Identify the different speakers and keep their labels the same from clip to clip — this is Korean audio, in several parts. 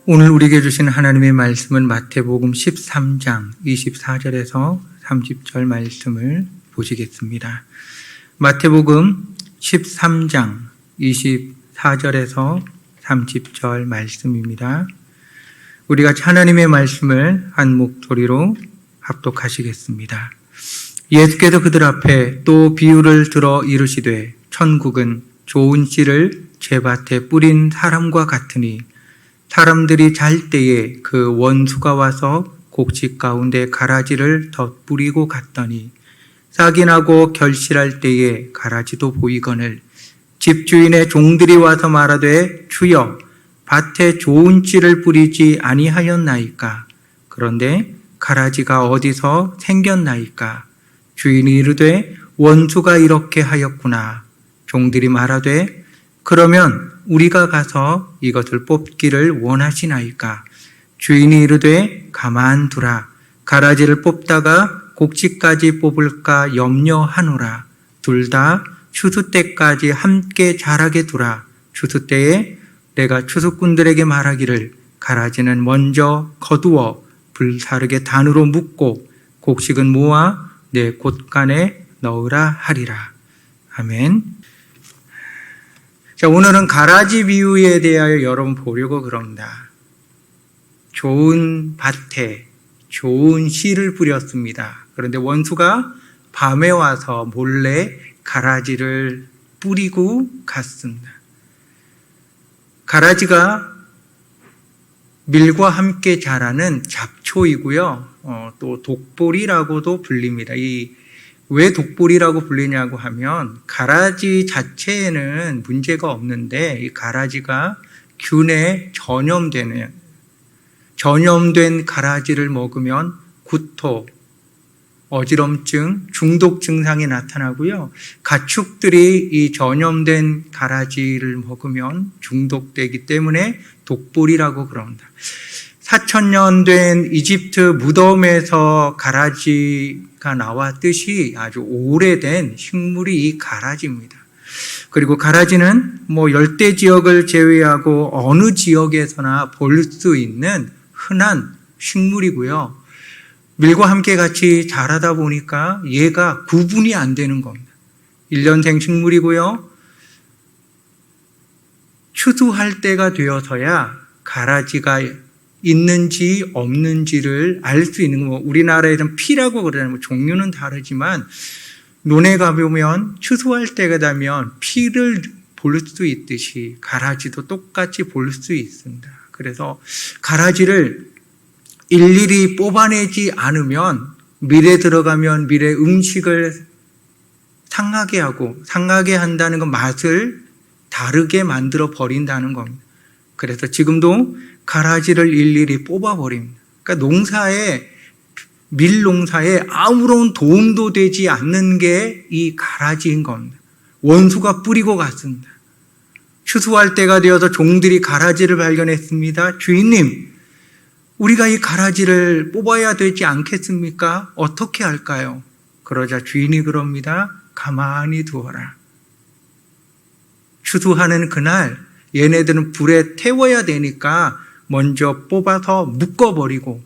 Speaker 1: 오늘 우리에게 주신 하나님의 말씀은 마태복음 13장 24절에서 30절 말씀을 보시겠습니다. 마태복음 13장 24절에서 30절 말씀입니다. 우리가 하나님의 말씀을 한 목소리로 합독하시겠습니다. 예수께서 그들 앞에 또 비유를 들어 이르시되 천국은 좋은 씨를 제밭에 뿌린 사람과 같으니 사람들이 잘 때에 그 원수가 와서 곡식 가운데 가라지를 덧뿌리고 갔더니 싹이 나고 결실할 때에 가라지도 보이거늘 집주인의 종들이 와서 말하되 주여 밭에 좋은 씨를 뿌리지 아니하였나이까. 그런데 가라지가 어디서 생겼나이까. 주인이 이르되 원수가 이렇게 하였구나. 종들이 말하되 그러면 우리가 가서 이것을 뽑기를 원하시나이까. 주인이 이르되 가만두라. 가라지를 뽑다가 곡식까지 뽑을까 염려하노라. 둘 다 추수 때까지 함께 자라게 두라. 추수 때에 내가 추수꾼들에게 말하기를 가라지는 먼저 거두어 불사르게 단으로 묶고 곡식은 모아 내 곳간에 넣으라 하리라. 아멘. 자, 오늘은 가라지 비유에 대하여 여러분 보려고 그럽니다. 좋은 밭에 좋은 씨를 뿌렸습니다. 그런데 원수가 밤에 와서 몰래 가라지를 뿌리고 갔습니다. 가라지가 밀과 함께 자라는 잡초이고요. 또 독보리라고도 불립니다. 왜 독보리라고 불리냐고 하면 가라지 자체에는 문제가 없는데 이 가라지가 균에 전염된 가라지를 먹으면 구토, 어지럼증, 중독 증상이 나타나고요. 가축들이 이 전염된 가라지를 먹으면 중독되기 때문에 독보리라고 그럽니다. 4,000년 된 이집트 무덤에서 가라지가 나왔듯이 아주 오래된 식물이 이 가라지입니다. 그리고 가라지는 열대 지역을 제외하고 어느 지역에서나 볼 수 있는 흔한 식물이고요. 밀과 함께 같이 자라다 보니까 얘가 구분이 안 되는 겁니다. 1년생 식물이고요. 추수할 때가 되어서야 가라지가 있는지 없는지를 알 수 있는 거. 우리나라에서는 피라고 그러잖아요. 종류는 다르지만 논에 가보면 추수할 때가 되면 피를 볼 수 있듯이 가라지도 똑같이 볼 수 있습니다. 그래서 가라지를 일일이 뽑아내지 않으면 밀에 들어가면 밀의 음식을 상하게 하고 상하게 한다는 건 맛을 다르게 만들어 버린다는 겁니다. 그래서 지금도 가라지를 일일이 뽑아버립니다. 그러니까 밀 농사에 아무런 도움도 되지 않는 게 이 가라지인 겁니다. 원수가 뿌리고 갔습니다. 추수할 때가 되어서 종들이 가라지를 발견했습니다. 주인님, 우리가 이 가라지를 뽑아야 되지 않겠습니까? 어떻게 할까요? 그러자 주인이 그럽니다. 가만히 두어라. 추수하는 그날 얘네들은 불에 태워야 되니까 먼저 뽑아서 묶어버리고,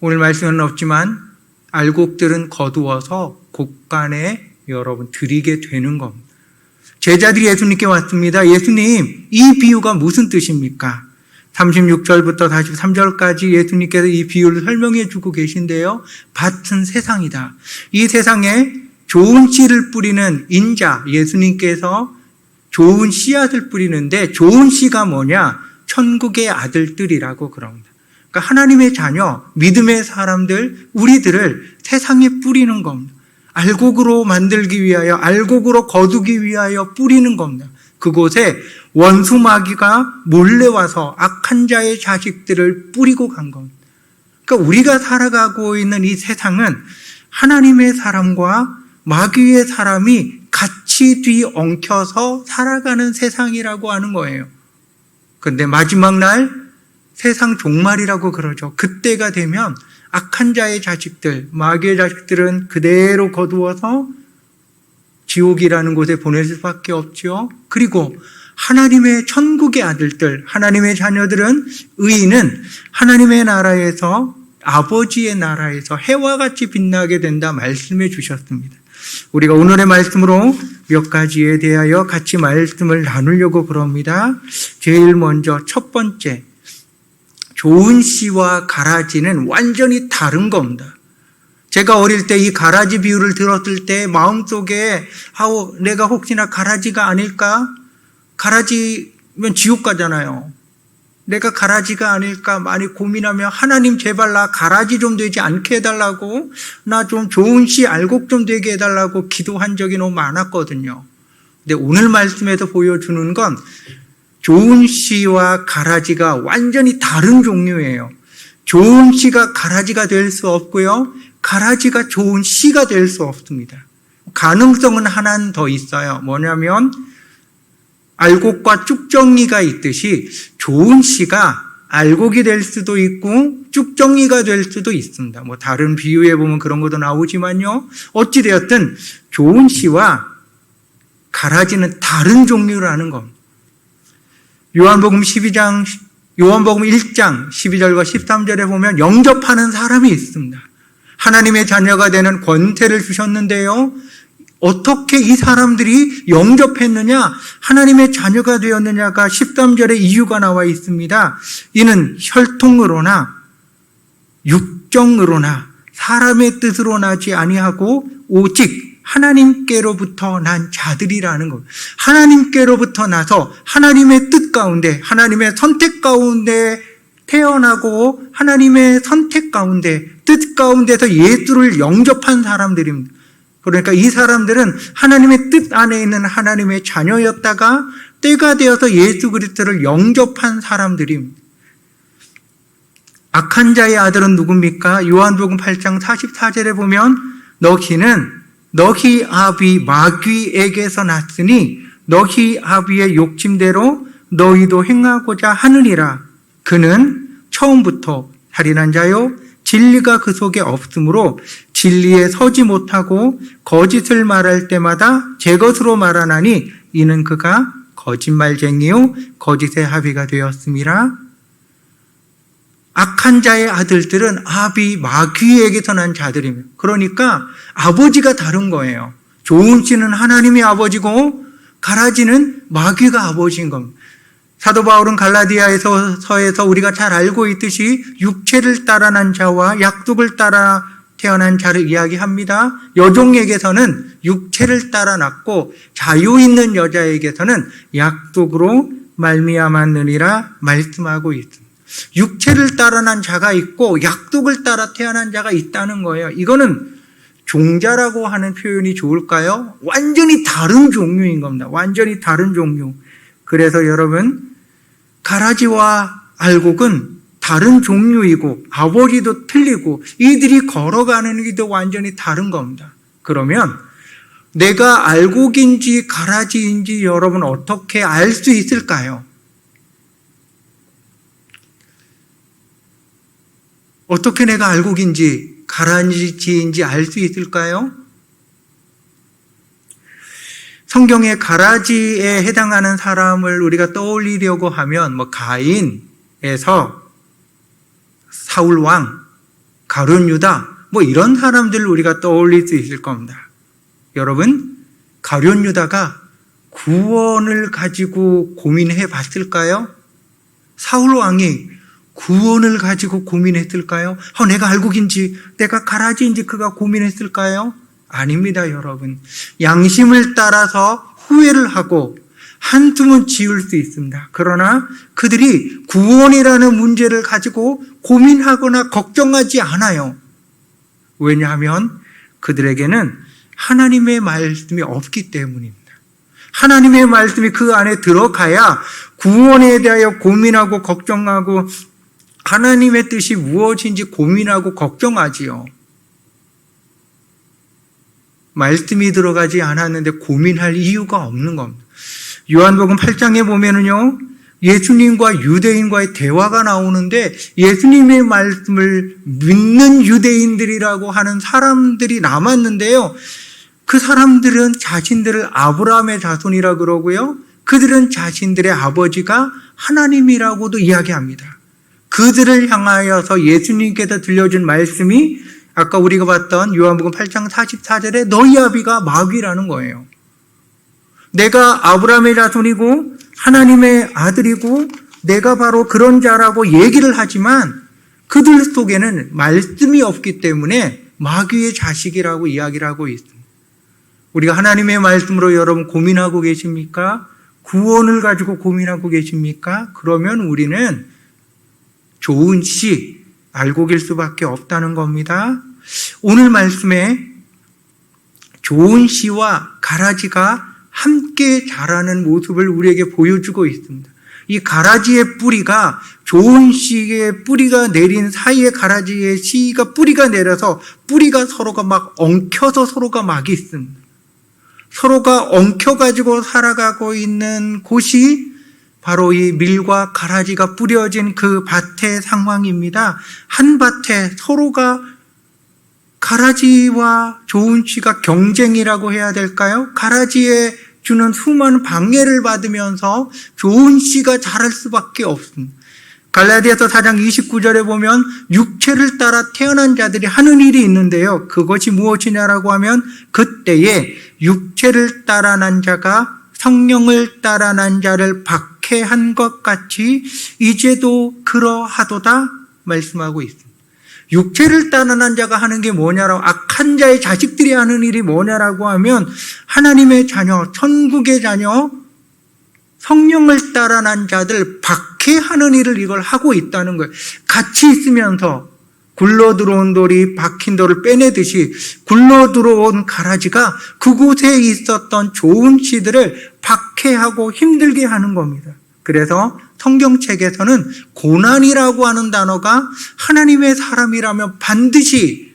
Speaker 1: 오늘 말씀은 없지만 알곡들은 거두어서 곡간에 여러분 드리게 되는 겁니다. 제자들이 예수님께 왔습니다. 예수님, 이 비유가 무슨 뜻입니까? 36절부터 43절까지 예수님께서 이 비유를 설명해 주고 계신데요. 밭은 세상이다. 이 세상에 좋은 씨를 뿌리는 인자, 예수님께서 좋은 씨앗을 뿌리는데 좋은 씨가 뭐냐? 천국의 아들들이라고 그럽니다. 그러니까 하나님의 자녀, 믿음의 사람들, 우리들을 세상에 뿌리는 겁니다. 알곡으로 만들기 위하여, 알곡으로 거두기 위하여 뿌리는 겁니다. 그곳에 원수 마귀가 몰래 와서 악한 자의 자식들을 뿌리고 간 겁니다. 그러니까 우리가 살아가고 있는 이 세상은 하나님의 사람과 마귀의 사람이 같이 뒤엉켜서 살아가는 세상이라고 하는 거예요. 그런데 마지막 날 세상 종말이라고 그러죠. 그때가 되면 악한 자의 자식들, 마귀의 자식들은 그대로 거두어서 지옥이라는 곳에 보낼 수밖에 없죠. 그리고 하나님의 천국의 아들들, 하나님의 자녀들은, 의인은 하나님의 나라에서, 아버지의 나라에서 해와 같이 빛나게 된다 말씀해 주셨습니다. 우리가 오늘의 말씀으로 몇 가지에 대하여 같이 말씀을 나누려고 그럽니다. 제일 먼저 첫 번째, 좋은 씨와 가라지는 완전히 다른 겁니다. 제가 어릴 때 이 가라지 비유를 들었을 때 마음속에 내가 혹시나 가라지가 아닐까? 가라지면 지옥 가잖아요. 내가 가라지가 아닐까 많이 고민하며 하나님 제발 나 가라지 좀 되지 않게 해달라고, 나 좀 좋은 씨 알곡 좀 되게 해달라고 기도한 적이 너무 많았거든요. 근데 오늘 말씀에서 보여주는 건 좋은 씨와 가라지가 완전히 다른 종류예요. 좋은 씨가 가라지가 될 수 없고요, 가라지가 좋은 씨가 될 수 없습니다. 가능성은 하나 더 있어요. 뭐냐면 알곡과 쭉정이가 있듯이 좋은 씨가 알곡이 될 수도 있고 쭉정이가 될 수도 있습니다. 뭐 다른 비유에 보면 그런 것도 나오지만요. 어찌되었든 좋은 씨와 가라지는 다른 종류라는 겁니다. 요한복음 1장 12절과 13절에 보면 영접하는 사람이 있습니다. 하나님의 자녀가 되는 권세를 주셨는데요. 어떻게 이 사람들이 영접했느냐, 하나님의 자녀가 되었느냐가 13절에 이유가 나와 있습니다. 이는 혈통으로나 육정으로나 사람의 뜻으로 나지 아니하고 오직 하나님께로부터 난 자들이라는 것. 하나님께로부터 나서 하나님의 뜻 가운데, 하나님의 선택 가운데 태어나고 하나님의 선택 가운데, 뜻 가운데서 예수를 영접한 사람들입니다. 그러니까 이 사람들은 하나님의 뜻 안에 있는 하나님의 자녀였다가 때가 되어서 예수 그리스도를 영접한 사람들입니다. 악한 자의 아들은 누굽니까? 요한복음 8장 44절에 보면 너희 아비 마귀에게서 났으니 너희 아비의 욕심대로 너희도 행하고자 하느니라. 그는 처음부터 살인한 자요 진리가 그 속에 없으므로 진리에 서지 못하고 거짓을 말할 때마다 제 것으로 말하나니 이는 그가 거짓말쟁이요 거짓의 합의가 되었음이라. 악한 자의 아들들은 아비 마귀에게서 난 자들입니다. 그러니까 아버지가 다른 거예요. 좋은 씨는 하나님이 아버지고 가라지는 마귀가 아버지인 겁니다. 사도 바울은 갈라디아서에서 우리가 잘 알고 있듯이 육체를 따라 난 자와 약속을 따라 태어난 자를 이야기합니다. 여종에게서는 육체를 따라 낳고 자유 있는 여자에게서는 약속으로 말미암았느니라 말씀하고 있습니다. 육체를 따라 난 자가 있고 약속을 따라 태어난 자가 있다는 거예요. 이거는 종자라고 하는 표현이 좋을까요? 완전히 다른 종류인 겁니다. 완전히 다른 종류. 그래서 여러분, 가라지와 알곡은 다른 종류이고 아버지도 틀리고 이들이 걸어가는 길도 완전히 다른 겁니다. 그러면 내가 알곡인지 가라지인지 여러분 어떻게 알 수 있을까요? 어떻게 내가 알곡인지 가라지인지 알 수 있을까요? 성경에 가라지에 해당하는 사람을 우리가 떠올리려고 하면 가인에서 사울 왕, 가룟 유다 이런 사람들을 우리가 떠올릴 수 있을 겁니다. 여러분, 가룟 유다가 구원을 가지고 고민해 봤을까요? 사울 왕이 구원을 가지고 고민했을까요? 내가 알곡인지 내가 가라지인지 그가 고민했을까요? 아닙니다, 여러분. 양심을 따라서 후회를 하고 한숨은 지을 수 있습니다. 그러나 그들이 구원이라는 문제를 가지고 고민하거나 걱정하지 않아요. 왜냐하면 그들에게는 하나님의 말씀이 없기 때문입니다. 하나님의 말씀이 그 안에 들어가야 구원에 대하여 고민하고 걱정하고 하나님의 뜻이 무엇인지 고민하고 걱정하지요. 말씀이 들어가지 않았는데 고민할 이유가 없는 겁니다. 요한복음 8장에 보면은요, 예수님과 유대인과의 대화가 나오는데 예수님의 말씀을 믿는 유대인들이라고 하는 사람들이 남았는데요. 그 사람들은 자신들을 아브라함의 자손이라 그러고요. 그들은 자신들의 아버지가 하나님이라고도 이야기합니다. 그들을 향하여서 예수님께서 들려준 말씀이 아까 우리가 봤던 요한복음 8장 44절에 너희 아비가 마귀라는 거예요. 내가 아브라함의 자손이고 하나님의 아들이고 내가 바로 그런 자라고 얘기를 하지만 그들 속에는 말씀이 없기 때문에 마귀의 자식이라고 이야기를 하고 있습니다. 우리가 하나님의 말씀으로 여러분 고민하고 계십니까? 구원을 가지고 고민하고 계십니까? 그러면 우리는 좋은 씨 알고 길 수밖에 없다는 겁니다. 오늘 말씀에 좋은 씨와 가라지가 함께 자라는 모습을 우리에게 보여주고 있습니다. 이 가라지의 뿌리가 좋은 씨의 뿌리가 내린 사이에 가라지의 씨가 뿌리가 내려서 뿌리가 서로가 막 엉켜서 서로가 막 있습니다. 서로가 엉켜가지고 살아가고 있는 곳이 바로 이 밀과 가라지가 뿌려진 그 밭의 상황입니다. 한 밭에 서로가 가라지와 좋은 씨가 경쟁이라고 해야 될까요? 가라지에 주는 수많은 방해를 받으면서 좋은 씨가 자랄 수밖에 없습니다. 갈라디아서 4장 29절에 보면 육체를 따라 태어난 자들이 하는 일이 있는데요. 그것이 무엇이냐라고 하면 그때에 육체를 따라 난 자가 성령을 따라 난 자를 박해한 것 같이 이제도 그러하도다 말씀하고 있습니다. 육체를 따라 난 자가 하는 게 뭐냐라고, 악한 자의 자식들이 하는 일이 뭐냐라고 하면 하나님의 자녀, 천국의 자녀, 성령을 따라 난 자들 박해하는 일을 이걸 하고 있다는 거예요. 같이 있으면서 굴러 들어온 돌이 박힌 돌을 빼내듯이 굴러 들어온 가라지가 그곳에 있었던 좋은 씨들을 박해하고 힘들게 하는 겁니다. 그래서 성경책에서는 고난이라고 하는 단어가 하나님의 사람이라면 반드시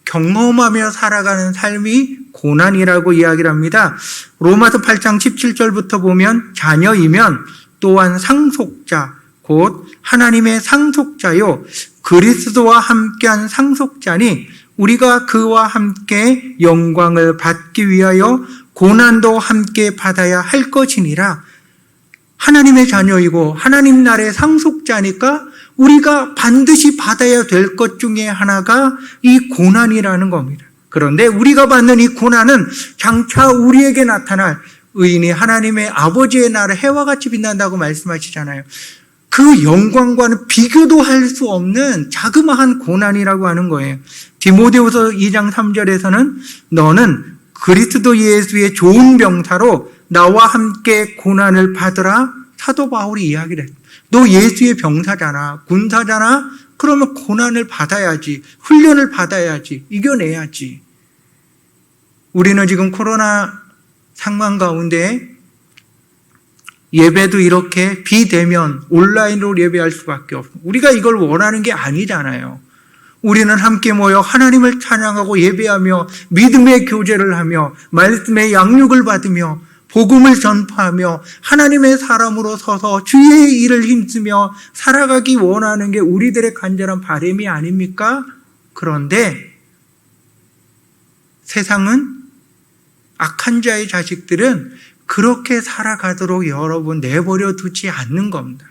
Speaker 1: 경험하며 살아가는 삶이 고난이라고 이야기를 합니다. 로마서 8장 17절부터 보면 자녀이면 또한 상속자, 곧 하나님의 상속자요 그리스도와 함께한 상속자니 우리가 그와 함께 영광을 받기 위하여 고난도 함께 받아야 할 것이니라. 하나님의 자녀이고 하나님 나라의 상속자니까 우리가 반드시 받아야 될 것 중에 하나가 이 고난이라는 겁니다. 그런데 우리가 받는 이 고난은 장차 우리에게 나타날 의인이 하나님의 아버지의 나라 해와 같이 빛난다고 말씀하시잖아요. 그 영광과는 비교도 할 수 없는 자그마한 고난이라고 하는 거예요. 디모데후서 2장 3절에서는 너는 그리스도 예수의 좋은 병사로 나와 함께 고난을 받으라 사도 바울이 이야기를 했어요. 너 예수의 병사잖아, 군사잖아. 그러면 고난을 받아야지, 훈련을 받아야지, 이겨내야지. 우리는 지금 코로나 상황 가운데 예배도 이렇게 비대면 온라인으로 예배할 수밖에 없습니다. 우리가 이걸 원하는 게 아니잖아요. 우리는 함께 모여 하나님을 찬양하고 예배하며 믿음의 교제를 하며 말씀의 양육을 받으며 복음을 전파하며 하나님의 사람으로 서서 주의 일을 힘쓰며 살아가기 원하는 게 우리들의 간절한 바람이 아닙니까? 그런데 세상은, 악한 자의 자식들은 그렇게 살아가도록 여러분 내버려 두지 않는 겁니다.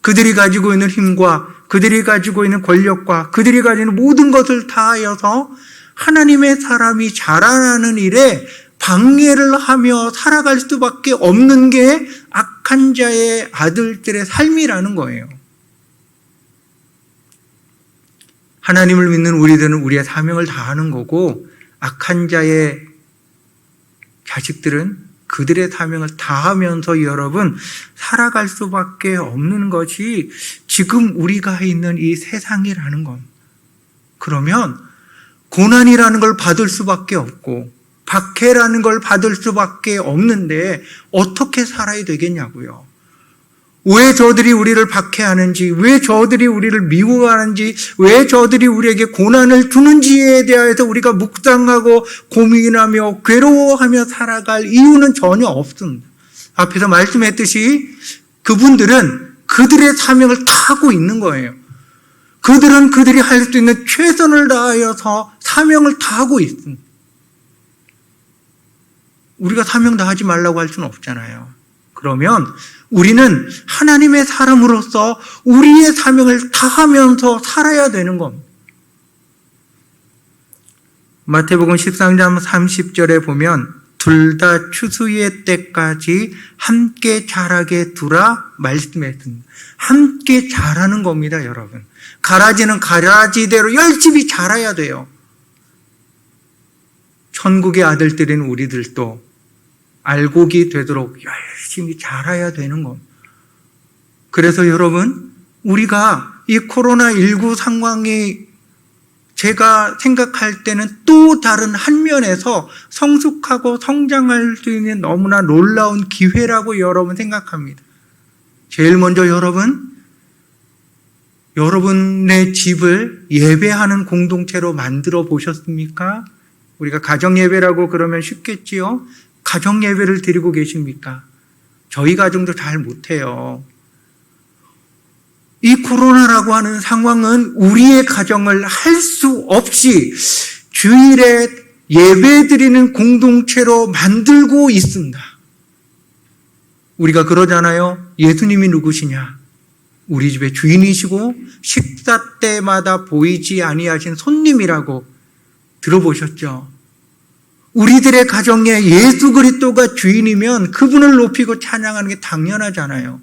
Speaker 1: 그들이 가지고 있는 힘과 그들이 가지고 있는 권력과 그들이 가지고 있는 모든 것을 다하여서 하나님의 사람이 자라나는 일에 방해를 하며 살아갈 수밖에 없는 게 악한 자의 아들들의 삶이라는 거예요. 하나님을 믿는 우리들은 우리의 사명을 다하는 거고 악한 자의 자식들은 그들의 사명을 다하면서 여러분 살아갈 수밖에 없는 것이 지금 우리가 있는 이 세상이라는 겁니다. 그러면 고난이라는 걸 받을 수밖에 없고 박해라는 걸 받을 수밖에 없는데 어떻게 살아야 되겠냐고요. 왜 저들이 우리를 박해하는지, 왜 저들이 우리를 미워하는지, 왜 저들이 우리에게 고난을 주는지에 대해서 우리가 묵상하고 고민하며 괴로워하며 살아갈 이유는 전혀 없습니다. 앞에서 말씀했듯이 그분들은 그들의 사명을 다하고 있는 거예요. 그들은 그들이 할 수 있는 최선을 다하여서 사명을 다하고 있습니다. 우리가 사명 다 하지 말라고 할 수는 없잖아요. 그러면 우리는 하나님의 사람으로서 우리의 사명을 다하면서 살아야 되는 겁니다. 마태복음 13장 30절에 보면 둘 다 추수의 때까지 함께 자라게 두라 말씀했습니다. 함께 자라는 겁니다, 여러분. 가라지는 가라지대로 열심히 자라야 돼요. 천국의 아들들인 우리들도 알곡이 되도록 열심히 자라야 되는 겁니다. 그래서 여러분, 우리가 이 코로나19 상황이 제가 생각할 때는 또 다른 한 면에서 성숙하고 성장할 수 있는 너무나 놀라운 기회라고 여러분 생각합니다. 제일 먼저 여러분의 집을 예배하는 공동체로 만들어 보셨습니까? 우리가 가정예배라고 그러면 쉽겠지요? 가정예배를 드리고 계십니까? 저희 가정도 잘 못해요. 이 코로나라고 하는 상황은 우리의 가정을 할 수 없이 주일에 예배드리는 공동체로 만들고 있습니다. 우리가 그러잖아요. 예수님이 누구시냐? 우리 집의 주인이시고 식사 때마다 보이지 아니하신 손님이라고 들어보셨죠? 우리들의 가정에 예수 그리스도가 주인이면 그분을 높이고 찬양하는 게 당연하잖아요.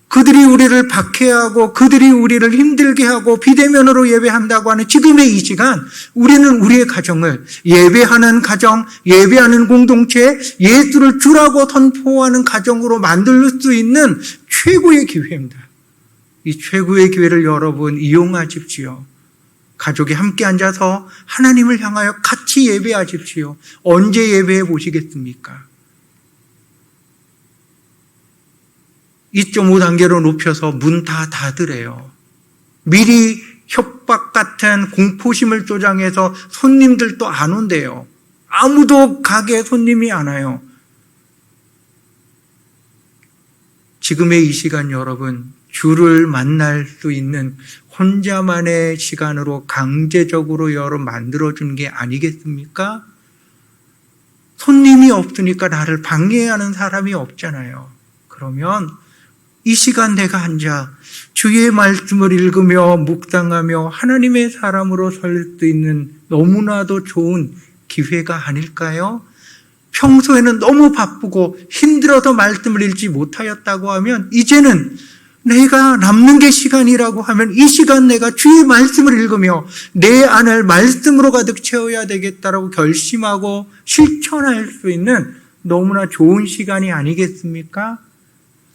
Speaker 1: 그들이 우리를 박해하고 그들이 우리를 힘들게 하고 비대면으로 예배한다고 하는 지금의 이 시간, 우리는 우리의 가정을 예배하는 가정, 예배하는 공동체, 예수를 주라고 선포하는 가정으로 만들 수 있는 최고의 기회입니다. 이 최고의 기회를 여러분 이용하십시오. 가족이 함께 앉아서 하나님을 향하여 같이 예배하십시오. 언제 예배해 보시겠습니까? 2.5단계로 높여서 문 다 닫으래요. 미리 협박 같은 공포심을 조장해서 손님들도 안 온대요. 아무도 가게에 손님이 안 와요. 지금의 이 시간 여러분, 주를 만날 수 있는 혼자만의 시간으로 강제적으로 여러분 만들어준 게 아니겠습니까? 손님이 없으니까 나를 방해하는 사람이 없잖아요. 그러면 이 시간 내가 앉아 주의 말씀을 읽으며 묵상하며 하나님의 사람으로 설 수 있는 너무나도 좋은 기회가 아닐까요? 평소에는 너무 바쁘고 힘들어서 말씀을 읽지 못하였다고 하면 이제는 내가 남는 게 시간이라고 하면 이 시간 내가 주의 말씀을 읽으며 내 안을 말씀으로 가득 채워야 되겠다라고 결심하고 실천할 수 있는 너무나 좋은 시간이 아니겠습니까?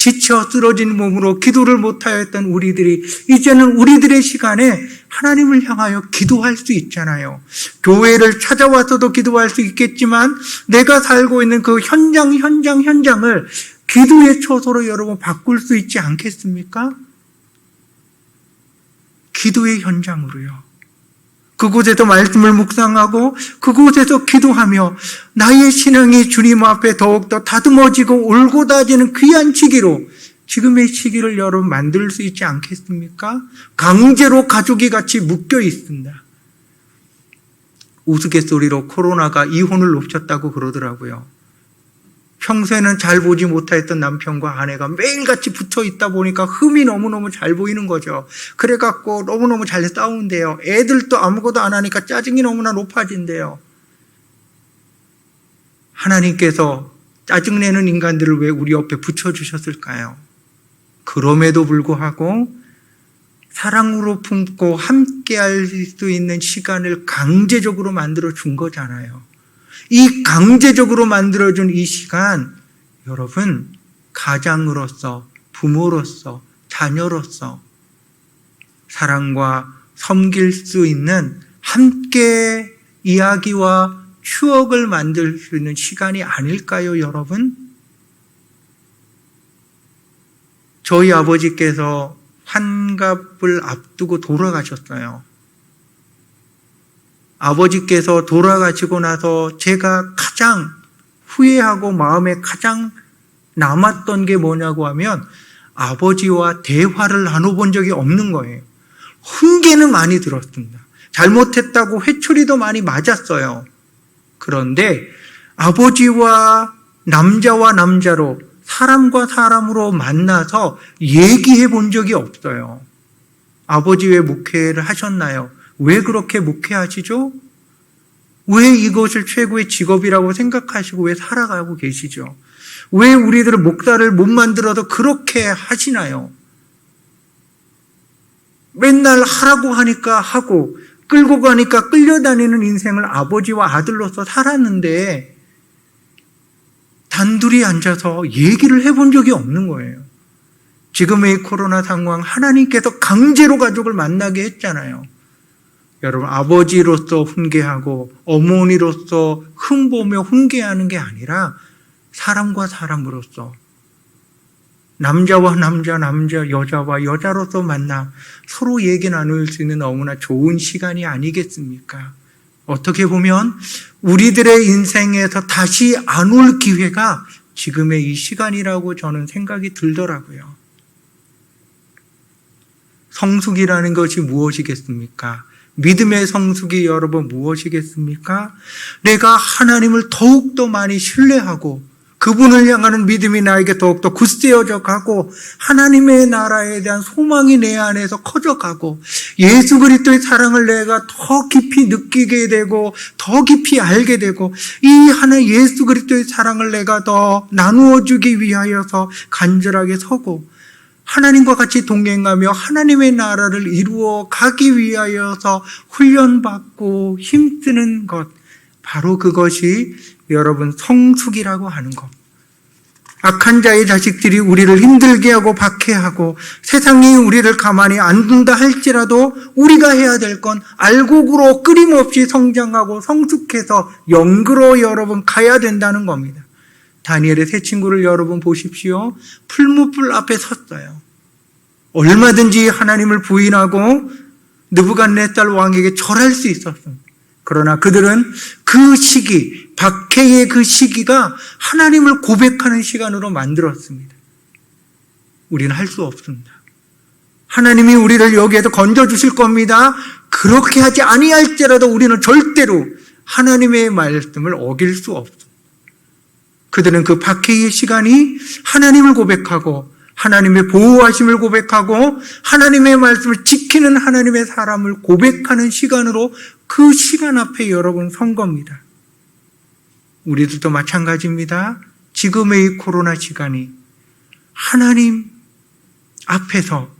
Speaker 1: 지쳐 쓰러진 몸으로 기도를 못하였던 우리들이 이제는 우리들의 시간에 하나님을 향하여 기도할 수 있잖아요. 교회를 찾아와서도 기도할 수 있겠지만 내가 살고 있는 그 현장을 기도의 처소로 여러분 바꿀 수 있지 않겠습니까? 기도의 현장으로요. 그곳에서 말씀을 묵상하고 그곳에서 기도하며 나의 신앙이 주님 앞에 더욱더 다듬어지고 울고다지는 귀한 시기로 지금의 시기를 여러분 만들 수 있지 않겠습니까? 강제로 가족이 같이 묶여 있습니다. 우스갯소리로 코로나가 이혼을 높였다고 그러더라고요. 평소에는 잘 보지 못했던 남편과 아내가 매일같이 붙어 있다 보니까 흠이 너무너무 잘 보이는 거죠. 그래갖고 너무너무 잘 싸운대요. 애들도 아무것도 안 하니까 짜증이 너무나 높아진대요. 하나님께서 짜증내는 인간들을 왜 우리 옆에 붙여주셨을까요? 그럼에도 불구하고 사랑으로 품고 함께할 수 있는 시간을 강제적으로 만들어 준 거잖아요. 이 강제적으로 만들어준 이 시간, 여러분, 가장으로서, 부모로서, 자녀로서 사랑과 섬길 수 있는 함께 이야기와 추억을 만들 수 있는 시간이 아닐까요, 여러분? 저희 아버지께서 환갑을 앞두고 돌아가셨어요. 아버지께서 돌아가시고 나서 제가 가장 후회하고 마음에 가장 남았던 게 뭐냐고 하면 아버지와 대화를 나눠본 적이 없는 거예요. 훈계는 많이 들었습니다. 잘못했다고 회초리도 많이 맞았어요. 그런데 아버지와 남자로, 사람과 사람으로 만나서 얘기해 본 적이 없어요. 아버지 왜 목회를 하셨나요? 왜 그렇게 목회하시죠? 왜 이것을 최고의 직업이라고 생각하시고 왜 살아가고 계시죠? 왜 우리들은 목사를 못 만들어도 그렇게 하시나요? 맨날 하라고 하니까 하고 끌고 가니까 끌려다니는 인생을 아버지와 아들로서 살았는데 단둘이 앉아서 얘기를 해본 적이 없는 거예요. 지금의 코로나 상황, 하나님께서 강제로 가족을 만나게 했잖아요. 여러분, 아버지로서 훈계하고 어머니로서 흠보며 훈계하는 게 아니라 사람과 사람으로서, 남자와 남자, 여자와 여자로서 만나 서로 얘기 나눌 수 있는 너무나 좋은 시간이 아니겠습니까? 어떻게 보면 우리들의 인생에서 다시 안 올 기회가 지금의 이 시간이라고 저는 생각이 들더라고요. 성숙이라는 것이 무엇이겠습니까? 믿음의 성숙이 여러분 무엇이겠습니까? 내가 하나님을 더욱더 많이 신뢰하고 그분을 향하는 믿음이 나에게 더욱더 굳세어져 가고 하나님의 나라에 대한 소망이 내 안에서 커져가고 예수 그리스도의 사랑을 내가 더 깊이 느끼게 되고 더 깊이 알게 되고 이 하나님 예수 그리스도의 사랑을 내가 더 나누어 주기 위하여서 간절하게 서고 하나님과 같이 동행하며 하나님의 나라를 이루어 가기 위하여서 훈련받고 힘쓰는 것, 바로 그것이 여러분 성숙이라고 하는 것. 악한 자의 자식들이 우리를 힘들게 하고 박해하고 세상이 우리를 가만히 안 둔다 할지라도 우리가 해야 될 건 알곡으로 끊임없이 성장하고 성숙해서 영으로 여러분 가야 된다는 겁니다. 다니엘의 세 친구를 여러분 보십시오. 풀무불 앞에 섰어요. 얼마든지 하나님을 부인하고 느부갓네살 왕에게 절할 수 있었습니다. 그러나 그들은 그 시기, 박해의 그 시기가 하나님을 고백하는 시간으로 만들었습니다. 우리는 할 수 없습니다. 하나님이 우리를 여기에서 건져주실 겁니다. 그렇게 하지 아니할지라도 우리는 절대로 하나님의 말씀을 어길 수 없습니다. 그들은 그 박해의 시간이 하나님을 고백하고 하나님의 보호하심을 고백하고 하나님의 말씀을 지키는 하나님의 사람을 고백하는 시간으로 그 시간 앞에 여러분 선 겁니다. 우리들도 마찬가지입니다. 지금의 이 코로나 시간이 하나님 앞에서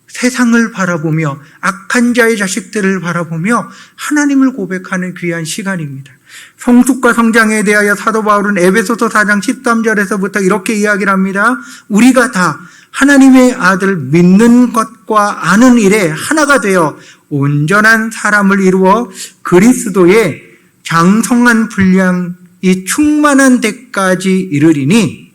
Speaker 1: 세상을 바라보며 악한 자의 자식들을 바라보며 하나님을 고백하는 귀한 시간입니다. 성숙과 성장에 대하여 사도 바울은 에베소서 4장 13절에서부터 이렇게 이야기를 합니다. 우리가 다 하나님의 아들 믿는 것과 아는 일에 하나가 되어 온전한 사람을 이루어 그리스도의 장성한 분량이 충만한 데까지 이르리니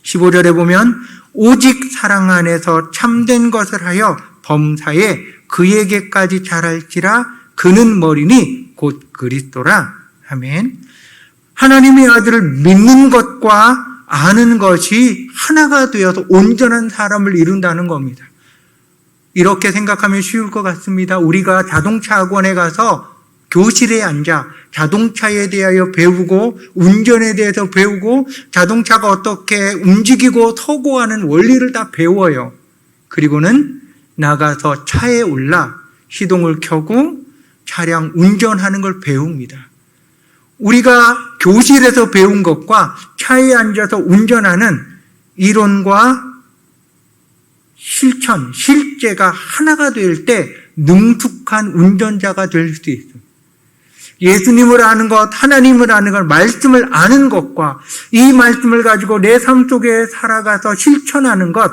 Speaker 1: 15절에 보면 오직 사랑 안에서 참된 것을 하여 범사에 그에게까지 자랄지라 그는 머리니 곧 그리스도라. 아멘. 하나님의 아들을 믿는 것과 아는 것이 하나가 되어서 온전한 사람을 이룬다는 겁니다. 이렇게 생각하면 쉬울 것 같습니다. 우리가 자동차 학원에 가서 교실에 앉아 자동차에 대하여 배우고 운전에 대해서 배우고 자동차가 어떻게 움직이고 서고 하는 원리를 다 배워요. 그리고는 나가서 차에 올라 시동을 켜고 차량 운전하는 걸 배웁니다. 우리가 교실에서 배운 것과 차에 앉아서 운전하는 이론과 실천, 실제가 하나가 될 때 능숙한 운전자가 될 수 있습니다. 예수님을 아는 것, 하나님을 아는 것, 말씀을 아는 것과 이 말씀을 가지고 내 삶 속에 살아가서 실천하는 것,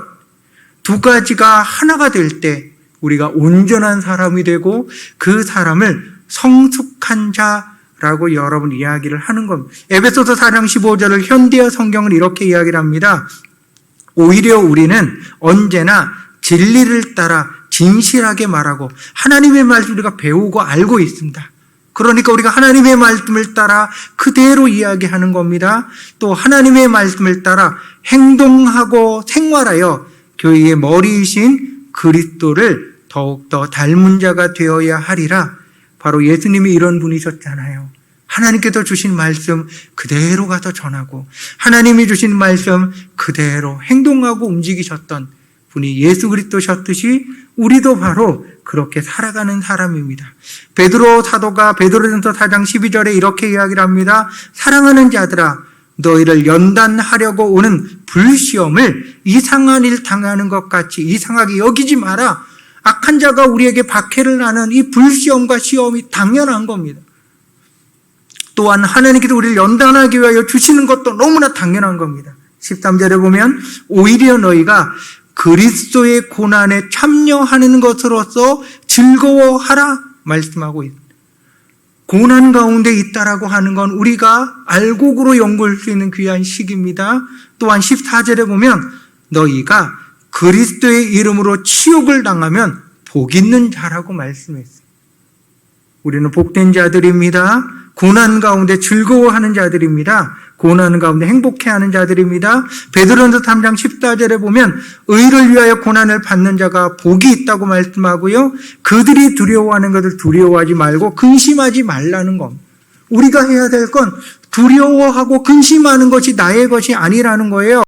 Speaker 1: 두 가지가 하나가 될 때 우리가 온전한 사람이 되고 그 사람을 성숙한 자라고 여러분 이야기를 하는 겁니다. 에베소서 4장 15절을 현대어 성경은 이렇게 이야기를 합니다. 오히려 우리는 언제나 진리를 따라 진실하게 말하고 하나님의 말씀을 우리가 배우고 알고 있습니다. 그러니까 우리가 하나님의 말씀을 따라 그대로 이야기하는 겁니다. 또 하나님의 말씀을 따라 행동하고 생활하여 교회의 머리이신 그리스도를 더욱더 닮은 자가 되어야 하리라. 바로 예수님이 이런 분이셨잖아요. 하나님께서 주신 말씀 그대로 가서 전하고 하나님이 주신 말씀 그대로 행동하고 움직이셨던 분이 예수 그리스도셨듯이 우리도 바로 그렇게 살아가는 사람입니다. 베드로 사도가 베드로전서 4장 12절에 이렇게 이야기를 합니다. 사랑하는 자들아, 너희를 연단하려고 오는 불시험을 이상한 일 당하는 것 같이 이상하게 여기지 마라. 악한 자가 우리에게 박해를 하는 이 불시험과 시험이 당연한 겁니다. 또한 하나님께서 우리를 연단하기 위하여 주시는 것도 너무나 당연한 겁니다. 13절에 보면 오히려 너희가 그리스도의 고난에 참여하는 것으로서 즐거워하라 말씀하고 있습니다. 고난 가운데 있다라고 하는 건 우리가 알곡으로 연구할 수 있는 귀한 시기입니다. 또한 14절에 보면 너희가 그리스도의 이름으로 치욕을 당하면 복 있는 자라고 말씀했어요. 우리는 복된 자들입니다. 고난 가운데 즐거워하는 자들입니다. 고난 가운데 행복해하는 자들입니다. 베드로전서 3장 14절에 보면 의를 위하여 고난을 받는 자가 복이 있다고 말씀하고요. 그들이 두려워하는 것을 두려워하지 말고 근심하지 말라는 겁니다. 우리가 해야 될 건 두려워하고 근심하는 것이 나의 것이 아니라는 거예요.